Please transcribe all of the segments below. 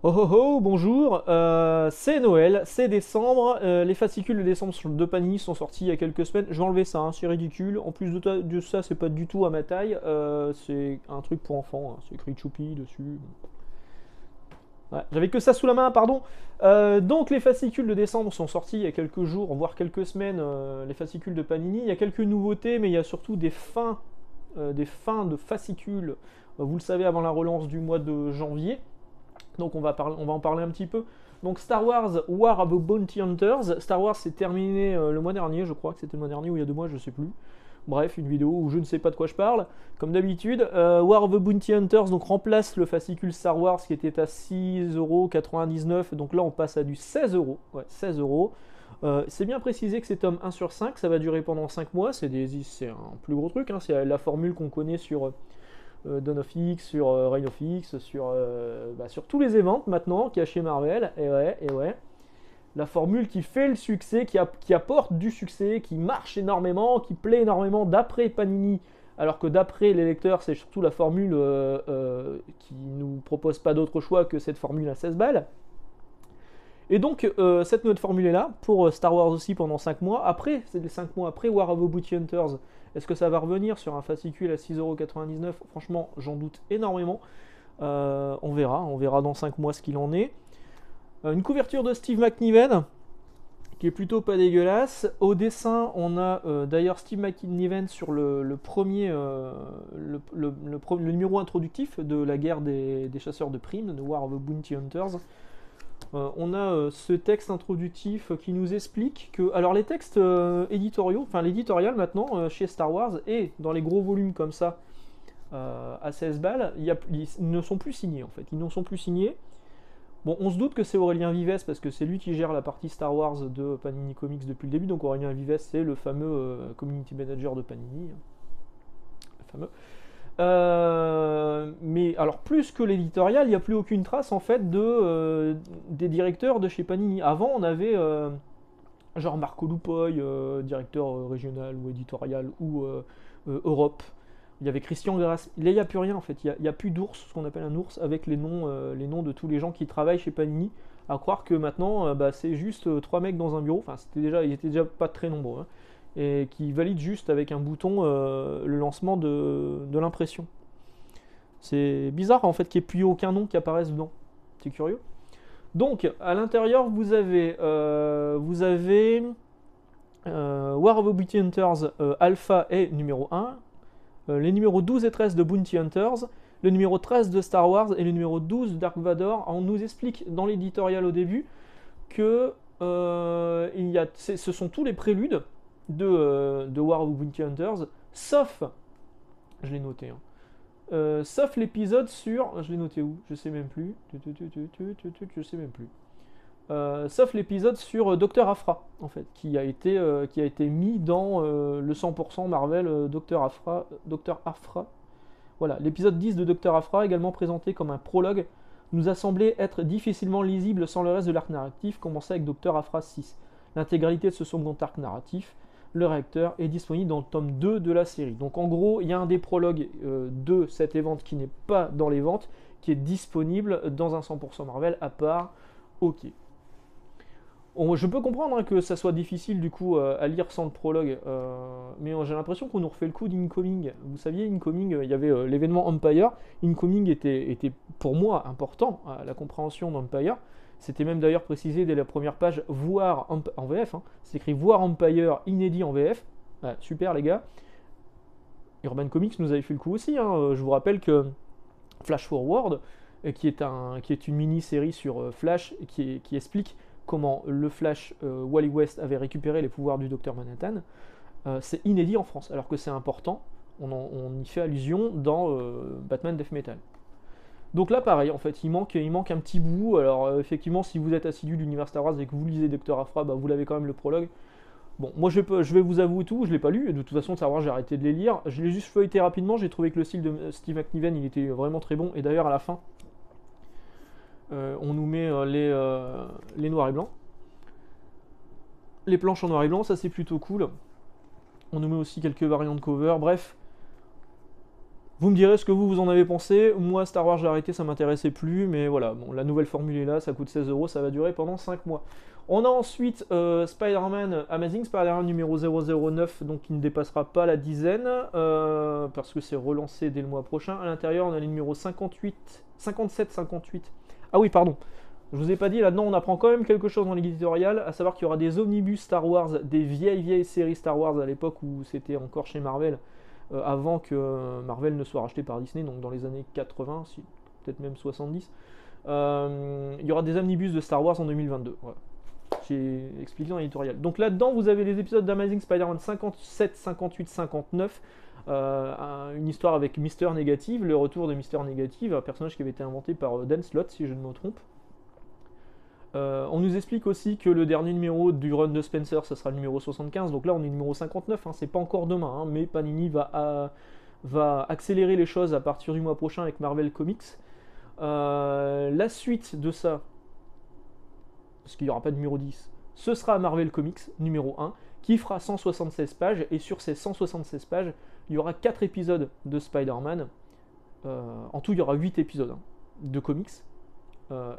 Oh oh oh, bonjour, c'est Noël, c'est décembre, les fascicules de décembre de Panini sont sortis il y a quelques semaines, je vais enlever ça, hein, c'est ridicule, en plus de ça c'est pas du tout à ma taille, c'est un truc pour enfants, hein, c'est écrit Choupi dessus. Ouais, j'avais que ça sous la main, pardon. Donc les fascicules de décembre sont sortis il y a quelques jours, voire quelques semaines, les fascicules de Panini, il y a quelques nouveautés, mais il y a surtout des fins de fascicules, vous le savez, avant la relance du mois de janvier. Donc on va en parler un petit peu. Donc Star Wars War of the Bounty Hunters. Star Wars s'est terminé le mois dernier, je crois que c'était le mois dernier ou il y a 2 mois, je sais plus. Bref, une vidéo où je ne sais pas de quoi je parle, comme d'habitude. War of the Bounty Hunters donc remplace le fascicule Star Wars qui était à 6,99€. Donc là on passe à du 16€. Ouais, 16€. C'est bien précisé que c'est tome 1 sur 5, ça va durer pendant 5 mois, c'est un plus gros truc, hein, c'est la formule qu'on connaît sur Dawn of X, sur Reign of X, sur tous les events maintenant qu'il y a chez Marvel. Et ouais. La formule qui fait le succès, qui apporte du succès, qui marche énormément, qui plaît énormément d'après Panini. Alors que d'après les lecteurs, c'est surtout la formule qui nous propose pas d'autre choix que cette formule à 16 balles. Et donc, cette nouvelle formule est là pour Star Wars aussi pendant 5 mois. Après, c'est les 5 mois après War of the Bounty Hunters. Est-ce que ça va revenir sur un fascicule à 6,99€? Franchement, j'en doute énormément. On verra dans 5 mois ce qu'il en est. Une couverture de Steve McNiven, qui est plutôt pas dégueulasse. Au dessin, on a d'ailleurs Steve McNiven sur le premier, le numéro introductif de la guerre des chasseurs de primes, de War of the Bounty Hunters. On a ce texte introductif qui nous explique que. Alors, les textes éditoriaux, enfin l'éditorial maintenant chez Star Wars et dans les gros volumes comme ça à 16 balles, ils ne sont plus signés en fait. Ils n'en sont plus signés. Bon, on se doute que c'est Aurélien Vives parce que c'est lui qui gère la partie Star Wars de Panini Comics depuis le début. Donc, Aurélien Vives, c'est le fameux community manager de Panini. Le fameux. Mais alors plus que l'éditorial, il n'y a plus aucune trace en fait des directeurs de chez Panini. Avant, on avait genre Marco Lupoy, directeur régional ou éditorial ou Europe. Il y avait Christian Grass. Là, il n'y a plus rien en fait. Il n'y a plus d'ours, ce qu'on appelle un ours, avec les noms de tous les gens qui travaillent chez Panini. À croire que maintenant, c'est juste 3 mecs dans un bureau. Enfin, ils étaient déjà pas très nombreux, hein, et qui valident juste avec un bouton le lancement de l'impression. C'est bizarre en fait qu'il n'y ait plus aucun nom qui apparaisse dedans. C'est curieux. Donc, à l'intérieur, vous avez War of the Bounty Hunters Alpha et numéro 1, les numéros 12 et 13 de Bounty Hunters, le numéro 13 de Star Wars et le numéro 12 de Dark Vador. On nous explique dans l'éditorial au début que ce sont tous les préludes de War of the Bounty Hunters, sauf, je l'ai noté, hein, sauf l'épisode sur. Je l'ai noté où? Je sais même plus. Je sais même plus. Sauf l'épisode sur Dr. Aphra, en fait, qui a été mis dans le 100% Marvel Dr. Aphra. Voilà, l'épisode 10 de Dr. Aphra, également présenté comme un prologue, nous a semblé être difficilement lisible sans le reste de l'arc narratif, commencé avec Dr. Aphra 6. L'intégralité de ce second arc narratif, le réacteur, est disponible dans le tome 2 de la série. Donc en gros, il y a un des prologues de cette évente qui n'est pas dans les ventes, qui est disponible dans un 100% Marvel à part. Ok. Je peux comprendre, hein, que ça soit difficile du coup à lire sans le prologue, mais j'ai l'impression qu'on nous refait le coup d'Incoming. Vous saviez, Incoming, il y avait l'événement Empire. Incoming était pour moi important à la compréhension d'Empire. C'était même d'ailleurs précisé dès la première page, en VF. Hein. C'est écrit voir Empire inédit en VF. Ouais, super les gars. Urban Comics nous avait fait le coup aussi. Hein. Je vous rappelle que Flash Forward, qui est une mini-série sur Flash qui explique comment le Flash Wally West avait récupéré les pouvoirs du Docteur Manhattan, c'est inédit en France, alors que c'est important. On y fait allusion dans Batman Death Metal. Donc là, pareil, en fait, il manque un petit bout. Alors, effectivement, si vous êtes assidu de l'univers Star Wars et que vous lisez Docteur Aphra, vous l'avez quand même le prologue. Bon, moi je vais vous avouer tout, je l'ai pas lu, et de toute façon, Star Wars, j'ai arrêté de les lire. Je l'ai juste feuilleté rapidement, j'ai trouvé que le style de Steve McNiven, il était vraiment très bon, et d'ailleurs, à la fin, on nous met les noirs et blancs. Les planches en noir et blanc, ça c'est plutôt cool. On nous met aussi quelques variantes cover, bref. Vous me direz ce que vous en avez pensé. Moi, Star Wars, j'ai arrêté, ça m'intéressait plus. Mais voilà, bon, la nouvelle formule est là, ça coûte 16 €, ça va durer pendant 5 mois. On a ensuite Spider-Man, Amazing Spider-Man numéro 009, donc qui ne dépassera pas la dizaine, parce que c'est relancé dès le mois prochain. À l'intérieur, on a les numéros 58, 57, 58. Ah oui, pardon. Je vous ai pas dit, là-dedans, on apprend quand même quelque chose dans l'éditorial, à savoir qu'il y aura des omnibus Star Wars, des vieilles séries Star Wars à l'époque où c'était encore chez Marvel, avant que Marvel ne soit racheté par Disney, donc dans les années 80, peut-être même 70. Il y aura des omnibus de Star Wars en 2022. Voilà. J'ai expliqué dans l'éditorial. Donc là-dedans, vous avez les épisodes d'Amazing Spider-Man 57, 58, 59. Une histoire avec Mister Négative, le retour de Mister Négative, un personnage qui avait été inventé par Dan Slott, si je ne me trompe. On nous explique aussi que le dernier numéro du run de Spencer, ça sera le numéro 75. Donc là, on est numéro 59, hein, c'est pas encore demain, hein, mais Panini va accélérer les choses à partir du mois prochain avec Marvel Comics. La suite de ça, parce qu'il n'y aura pas de numéro 10, ce sera Marvel Comics numéro 1, qui fera 176 pages, et sur ces 176 pages, il y aura 4 épisodes de Spider-Man. En tout, il y aura 8 épisodes, hein, de comics.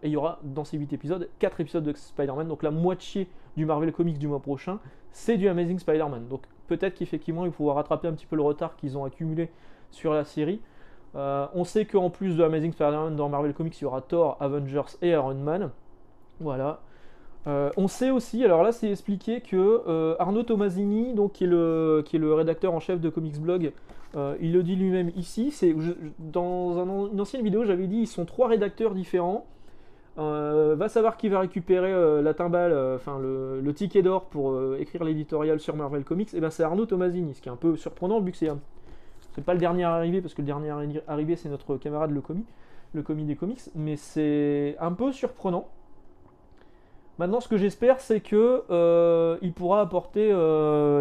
Et il y aura dans ces 8 épisodes 4 épisodes de Spider-Man, donc la moitié du Marvel Comics du mois prochain, c'est du Amazing Spider-Man. Donc peut-être qu'effectivement ils pourront rattraper un petit peu le retard qu'ils ont accumulé sur la série. On sait qu'en plus de Amazing Spider-Man dans Marvel Comics, il y aura Thor, Avengers et Iron Man. Voilà. On sait aussi, alors là c'est expliqué que Arnaud Tomasini, donc, qui est le rédacteur en chef de Comics Blog, il le dit lui-même ici, dans une ancienne vidéo j'avais dit ils sont 3 rédacteurs différents. Va savoir qui va récupérer la timbale, le ticket d'or pour écrire l'éditorial sur Marvel Comics. Et ben c'est Arnaud Tomasini, ce qui est un peu surprenant vu que c'est pas le dernier arrivé, parce que le dernier arrivé c'est notre camarade le commis des comics, mais c'est un peu surprenant. Maintenant, ce que j'espère, c'est que il pourra apporter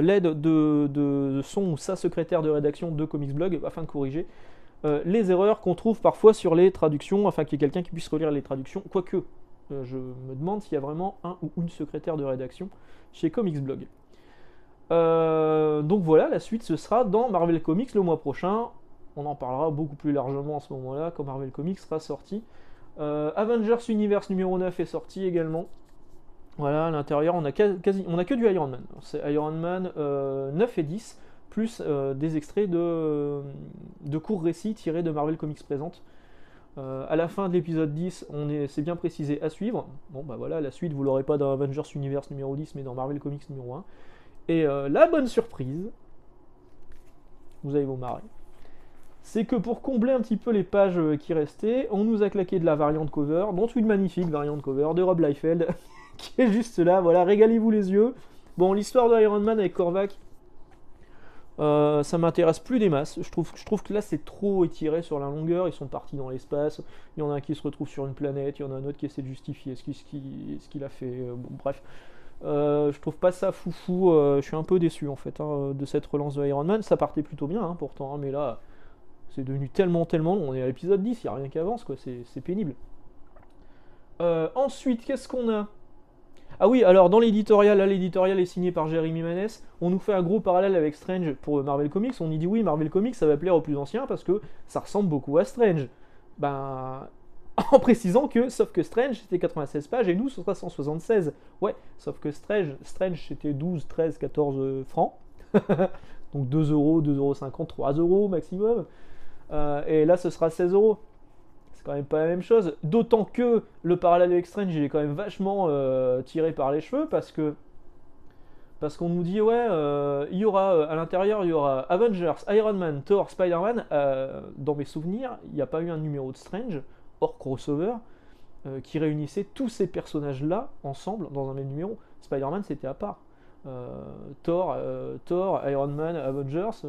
l'aide de son ou sa secrétaire de rédaction de Comics Blog afin de corriger les erreurs qu'on trouve parfois sur les traductions, afin qu'il y ait quelqu'un qui puisse relire les traductions. Quoique, je me demande s'il y a vraiment un ou une secrétaire de rédaction chez Comics Blog. Donc voilà, la suite ce sera dans Marvel Comics le mois prochain. On en parlera beaucoup plus largement à ce moment-là quand Marvel Comics sera sorti. Avengers Universe numéro 9 est sorti également. Voilà, à l'intérieur, on a que du Iron Man. C'est Iron Man 9 et 10, plus des extraits de courts récits tirés de Marvel Comics Présente. À la fin de l'épisode 10, c'est bien précisé à suivre. Bon, bah voilà, la suite, vous l'aurez pas dans Avengers Universe numéro 10, mais dans Marvel Comics numéro 1. Et la bonne surprise, vous allez vous marrer, c'est que pour combler un petit peu les pages qui restaient, on nous a claqué de la variante cover, dont une magnifique variante cover de Rob Liefeld, qui est juste là, voilà, régalez-vous les yeux. Bon, l'histoire de Iron Man avec Korvac, ça m'intéresse plus des masses. Je trouve que là c'est trop étiré sur la longueur, ils sont partis dans l'espace, il y en a un qui se retrouve sur une planète, il y en a un autre qui essaie de justifier ce qu'il a fait, bon bref. Je trouve pas ça foufou, je suis un peu déçu en fait, hein, de cette relance de Iron Man. Ça partait plutôt bien, hein, pourtant, hein, mais là c'est devenu tellement long, on est à l'épisode 10, il n'y a rien qui avance, quoi, c'est pénible. Ensuite, qu'est-ce qu'on a? Ah oui, alors dans l'éditorial, là l'éditorial est signé par Jeremy Maness, on nous fait un gros parallèle avec Strange pour Marvel Comics, on y dit oui, Marvel Comics ça va plaire aux plus anciens parce que ça ressemble beaucoup à Strange. Ben, en précisant que, sauf que Strange c'était 96 pages et nous ce sera 176. Ouais, sauf que Strange c'était 12, 13, 14 francs, donc 2 euros, 2,50 €, 3 € maximum, et là ce sera 16 €. C'est quand même pas la même chose, d'autant que le parallèle avec Strange il est quand même vachement tiré par les cheveux parce qu'on nous dit ouais il y aura à l'intérieur il y aura Avengers, Iron Man, Thor, Spider-Man. Dans mes souvenirs il n'y a pas eu un numéro de Strange hors crossover qui réunissait tous ces personnages là ensemble dans un même numéro. Spider-Man c'était à part. Thor, Iron Man, Avengers,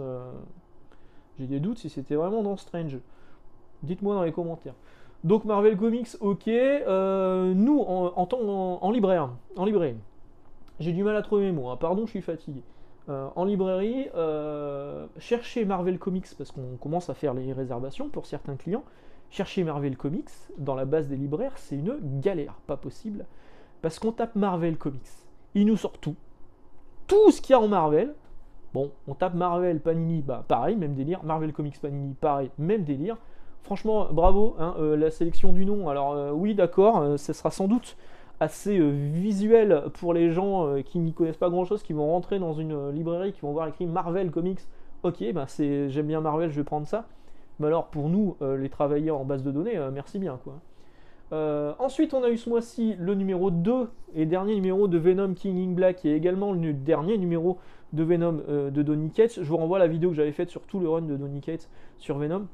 j'ai des doutes si c'était vraiment dans Strange. Dites-moi dans les commentaires. Donc Marvel Comics, ok. Nous, en libraire, j'ai du mal à trouver mes mots, hein. Pardon, je suis fatigué. En librairie, cherchez Marvel Comics, parce qu'on commence à faire les réservations pour certains clients. Chercher Marvel Comics dans la base des libraires, c'est une galère, pas possible. Parce qu'on tape Marvel Comics, il nous sort tout. Tout ce qu'il y a en Marvel, Bon, on tape Marvel, Panini, bah pareil, même délire. Marvel Comics Panini, pareil, même délire. Franchement, bravo, hein, la sélection du nom. Alors oui, d'accord, ça sera sans doute assez visuel pour les gens qui n'y connaissent pas grand-chose, qui vont rentrer dans une librairie, qui vont voir écrit Marvel Comics. Ok, bah j'aime bien Marvel, je vais prendre ça. Mais alors pour nous, les travailleurs en base de données, merci bien quoi. Ensuite, on a eu ce mois-ci le numéro 2 et dernier numéro de Venom King in Black, et également le dernier numéro de Venom de Donny Cates. Je vous renvoie à la vidéo que j'avais faite sur tout le run de Donny Cates sur Venom.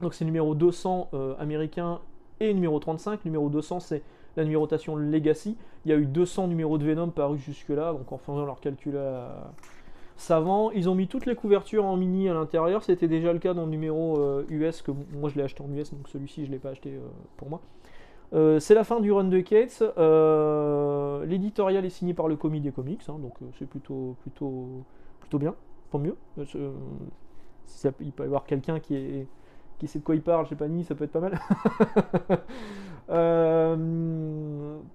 Donc c'est numéro 200 américain et numéro 35. Numéro 200, c'est la numérotation Legacy. Il y a eu 200 numéros de Venom parus jusque-là, donc en faisant leur calcul savant. Ils ont mis toutes les couvertures en mini à l'intérieur. C'était déjà le cas dans le numéro US, que moi je l'ai acheté en US, donc celui-ci je ne l'ai pas acheté pour moi. C'est la fin du run de Cates. L'éditorial est signé par le Commis des Comics, hein, donc c'est plutôt bien, tant mieux. Il peut y avoir quelqu'un qui sait de quoi il parle, je sais pas ni, ça peut être pas mal.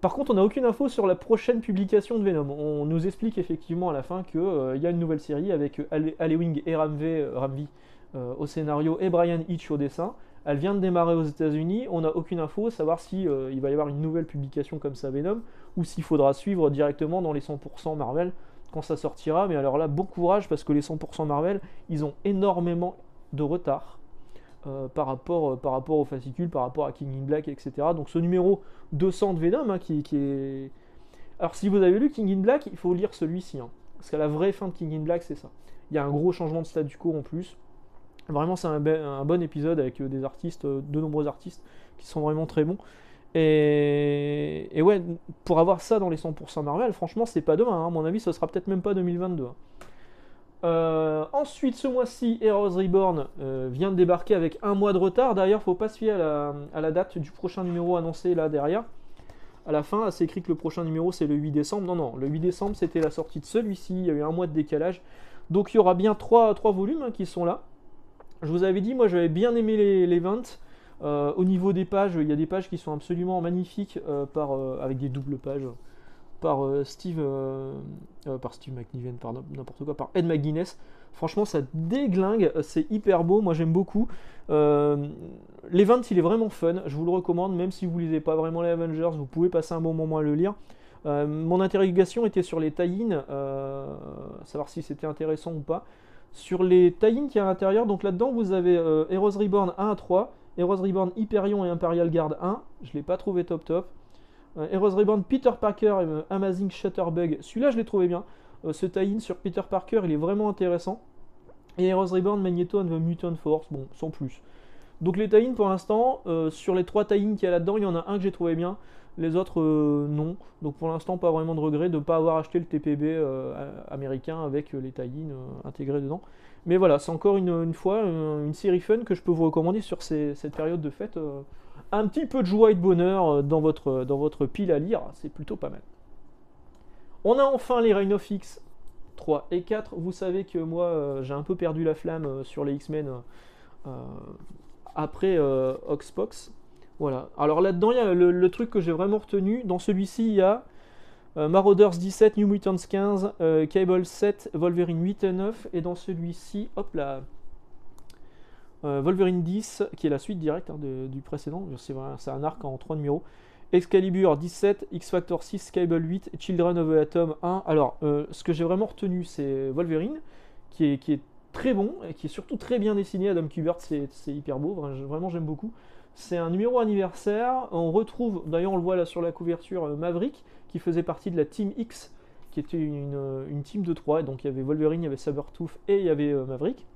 Par contre, on n'a aucune info sur la prochaine publication de Venom. On nous explique effectivement à la fin qu'il y a une nouvelle série avec Alewing et Ramvi au scénario et Brian Hitch au dessin. Elle vient de démarrer aux États-Unis. On n'a aucune info, savoir si il va y avoir une nouvelle publication comme ça Venom ou s'il faudra suivre directement dans les 100% Marvel quand ça sortira. Mais alors là, bon courage parce que les 100% Marvel, ils ont énormément de retard. Par rapport au fascicule, par rapport à King in Black, etc. Donc ce numéro 200 de Venom, hein, qui est... Alors si vous avez lu King in Black, il faut lire celui-ci, hein, parce qu'à la vraie fin de King in Black, c'est ça. Il y a un gros changement de statu quo en plus. Vraiment, c'est un bon épisode avec des artistes, de nombreux artistes, qui sont vraiment très bons. Et ouais, pour avoir ça dans les 100% Marvel, franchement, c'est pas demain, hein. À mon avis, ce sera peut-être même pas 2022. Ensuite, ce mois-ci, Heroes Reborn vient de débarquer avec un mois de retard. D'ailleurs, faut pas se fier à la date du prochain numéro annoncé là derrière. À la fin, c'est écrit que le prochain numéro c'est le 8 décembre. Non, non, le 8 décembre c'était la sortie de celui-ci. Il y a eu un mois de décalage. Donc il y aura bien 3 volumes hein, qui sont là. Je vous avais dit, moi j'avais bien aimé les ventes. Au niveau des pages, il y a des pages qui sont absolument magnifiques avec des doubles pages par Steve McNiven, par n'importe quoi, par Ed McGuinness. Franchement, ça déglingue, c'est hyper beau, moi j'aime beaucoup. L'event, il est vraiment fun, je vous le recommande, même si vous lisez pas vraiment les Avengers, vous pouvez passer un bon moment à le lire. Mon interrogation était sur les tie-in, savoir si c'était intéressant ou pas. Sur les tie-in qu'il y a à l'intérieur, donc là-dedans vous avez Heroes Reborn 1 à 3, Heroes Reborn Hyperion et Imperial Guard 1, je l'ai pas trouvé top. Heroes Reborn Peter Parker et Amazing Shutterbug, celui-là je l'ai trouvé bien. Ce tie-in sur Peter Parker il est vraiment intéressant. Et Heroes Reborn Magneto and the Mutant Force, bon, sans plus. Donc les tie-in pour l'instant, sur les 3 tie-in qu'il y a là-dedans, il y en a un que j'ai trouvé bien, les autres non. Donc pour l'instant, pas vraiment de regret de ne pas avoir acheté le TPB américain avec les tie-in intégrés dedans. Mais voilà, c'est encore une fois une série fun que je peux vous recommander sur cette période de fête. Un petit peu de joie et de bonheur dans votre pile à lire, c'est plutôt pas mal. On a enfin les Reign of X 3 et 4. Vous savez que moi, j'ai un peu perdu la flamme sur les X-Men après Oxbox. Voilà. Alors là-dedans, il y a le truc que j'ai vraiment retenu. Dans celui-ci, il y a Marauders 17, New Mutants 15, Cable 7, Wolverine 8 et 9. Et dans celui-ci, hop là, Wolverine 10, qui est la suite directe hein, du précédent. C'est un arc en 3 numéros. Excalibur 17, X-Factor 6, Cable 8, Children of the Atom 1. Alors, ce que j'ai vraiment retenu, c'est Wolverine, qui est très bon, et qui est surtout très bien dessiné. Adam Kubert, c'est hyper beau, vraiment j'aime beaucoup. C'est un numéro anniversaire. On retrouve, d'ailleurs on le voit là sur la couverture, Maverick, qui faisait partie de la Team X, qui était une team de 3. Et donc il y avait Wolverine, il y avait Sabretooth et il y avait Maverick.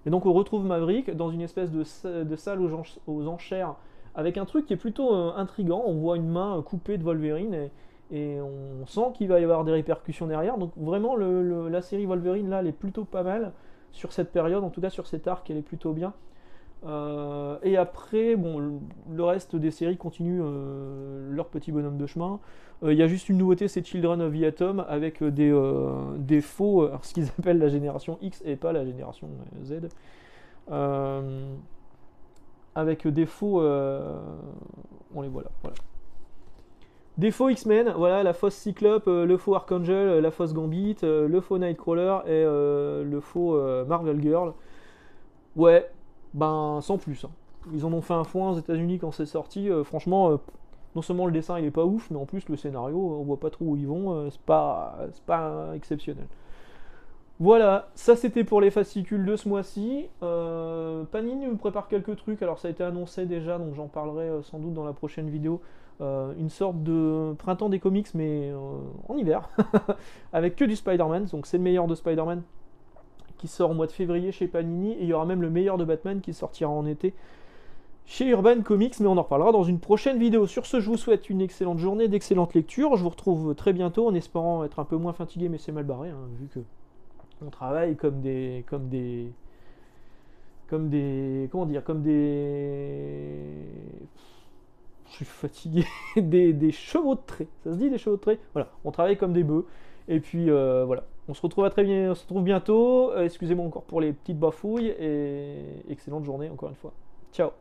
Et donc on retrouve Maverick dans une espèce de salle aux enchères, avec un truc qui est plutôt intriguant. On voit une main coupée de Wolverine et on sent qu'il va y avoir des répercussions derrière. Donc vraiment la série Wolverine là elle est plutôt pas mal sur cette période, en tout cas sur cet arc elle est plutôt bien. Et après bon le reste des séries continuent leur petit bonhomme de chemin. Il y a juste une nouveauté, c'est Children of the Atom avec des faux, ce qu'ils appellent la génération X et pas la génération Z. Avec des faux, on les voit là, voilà. Des faux X-Men, voilà, la fausse Cyclope, le faux Archangel, la fausse Gambit, le faux Nightcrawler et le faux Marvel Girl. Ouais, ben sans plus, hein. Ils en ont fait un foin aux États-Unis quand c'est sorti. Franchement, non seulement le dessin il est pas ouf, mais en plus le scénario, on voit pas trop où ils vont. C'est pas exceptionnel. Voilà, ça c'était pour les fascicules de ce mois-ci. Panini me prépare quelques trucs, alors ça a été annoncé déjà, donc j'en parlerai sans doute dans la prochaine vidéo. Une sorte de printemps des comics, mais en hiver, avec que du Spider-Man, donc c'est le meilleur de Spider-Man qui sort au mois de février chez Panini, et il y aura même le meilleur de Batman qui sortira en été chez Urban Comics, mais on en reparlera dans une prochaine vidéo. Sur ce, je vous souhaite une excellente journée, d'excellentes lectures. Je vous retrouve très bientôt en espérant être un peu moins fatigué, mais c'est mal barré, hein, vu que on travaille comment dire, comme des, je suis fatigué, des chevaux de trait. Ça se dit des chevaux de trait? Voilà, on travaille comme des bœufs. Et puis voilà, on se retrouve très bien, on se retrouve bientôt. Excusez-moi encore pour les petites bafouilles et excellente journée encore une fois. Ciao.